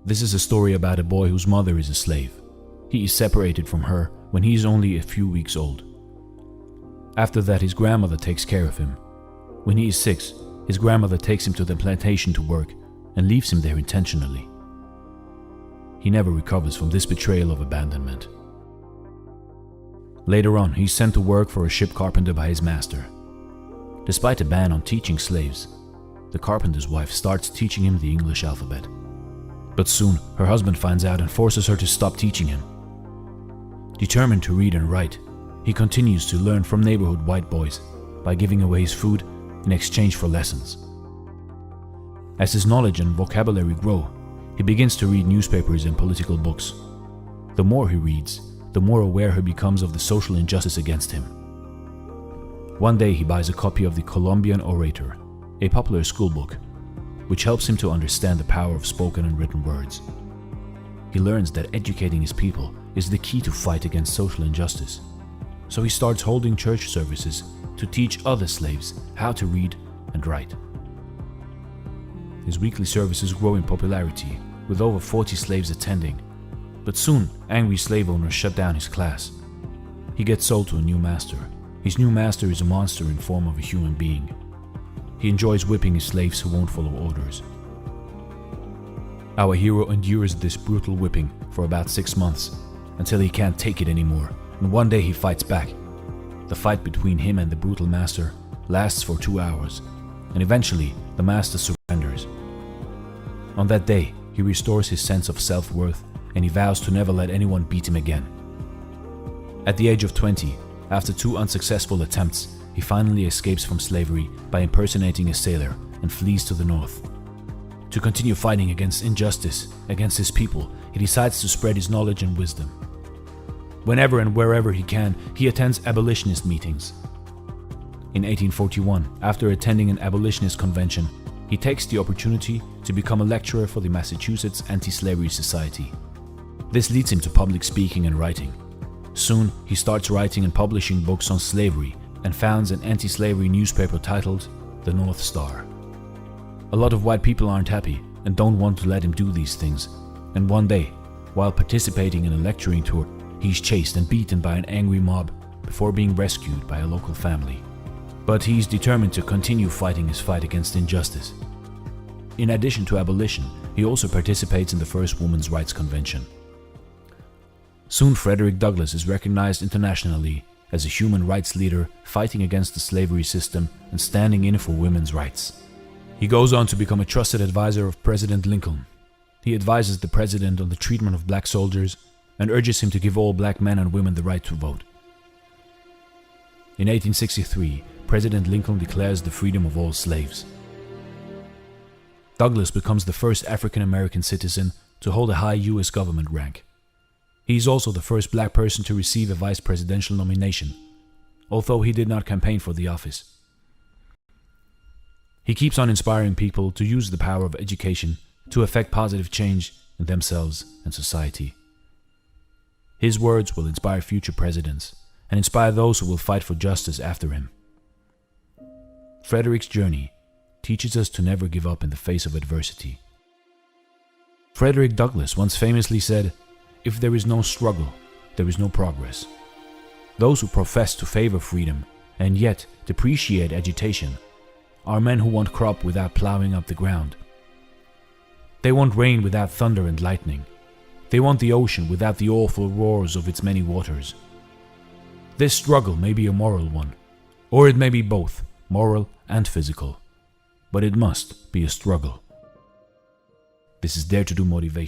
This is a story about a boy whose mother is a slave. He is separated from her when he is only a few weeks old. After that, his grandmother takes care of him. When he is 6, his grandmother takes him to the plantation to work and leaves him there intentionally. He never recovers from this betrayal of abandonment. Later on, he's sent to work for a ship carpenter by his master. Despite a ban on teaching slaves, the carpenter's wife starts teaching him the English alphabet. But soon, her husband finds out and forces her to stop teaching him. Determined to read and write, he continues to learn from neighborhood white boys by giving away his food in exchange for lessons. As his knowledge and vocabulary grow, he begins to read newspapers and political books. The more he reads, the more aware he becomes of the social injustice against him. One day he buys a copy of the Colombian Orator, a popular school book, which helps him to understand the power of spoken and written words. He learns that educating his people is the key to fight against social injustice. So he starts holding church services to teach other slaves how to read and write. His weekly services grow in popularity, with over 40 slaves attending, but soon angry slave owners shut down his class. He gets sold to a new master. His new master is a monster in form of a human being. He enjoys whipping his slaves who won't follow orders. Our hero endures this brutal whipping for about 6 months, until he can't take it anymore, and one day he fights back. The fight between him and the brutal master lasts for 2 hours, and eventually the master surrenders. On that day, he restores his sense of self-worth, and he vows to never let anyone beat him again. At the age of 20, after 2 unsuccessful attempts, he finally escapes from slavery by impersonating a sailor and flees to the north. To continue fighting against injustice against his people, he decides to spread his knowledge and wisdom. Whenever and wherever he can, he attends abolitionist meetings. In 1841, after attending an abolitionist convention, he takes the opportunity to become a lecturer for the Massachusetts Anti-Slavery Society. This leads him to public speaking and writing. Soon, he starts writing and publishing books on slavery and founds an anti-slavery newspaper titled The North Star. A lot of white people aren't happy and don't want to let him do these things, and one day, while participating in a lecturing tour, he's chased and beaten by an angry mob before being rescued by a local family. But he's determined to continue fighting his fight against injustice. In addition to abolition, he also participates in the first Women's Rights Convention. Soon Frederick Douglass is recognized internationally as a human rights leader fighting against the slavery system and standing in for women's rights. He goes on to become a trusted advisor of President Lincoln. He advises the president on the treatment of black soldiers and urges him to give all black men and women the right to vote. In 1863, President Lincoln declares the freedom of all slaves. Douglass becomes the first African American citizen to hold a high U.S. government rank. He is also the first black person to receive a vice presidential nomination, although he did not campaign for the office. He keeps on inspiring people to use the power of education to effect positive change in themselves and society. His words will inspire future presidents and inspire those who will fight for justice after him. Frederick's journey teaches us to never give up in the face of adversity. Frederick Douglass once famously said, "If there is no struggle, there is no progress." Those who profess to favor freedom and yet depreciate agitation are men who want crop without plowing up the ground. They want rain without thunder and lightning. They want the ocean without the awful roars of its many waters. This struggle may be a moral one, or it may be both, moral and physical, but it must be a struggle. This is Dare to Do Motivation.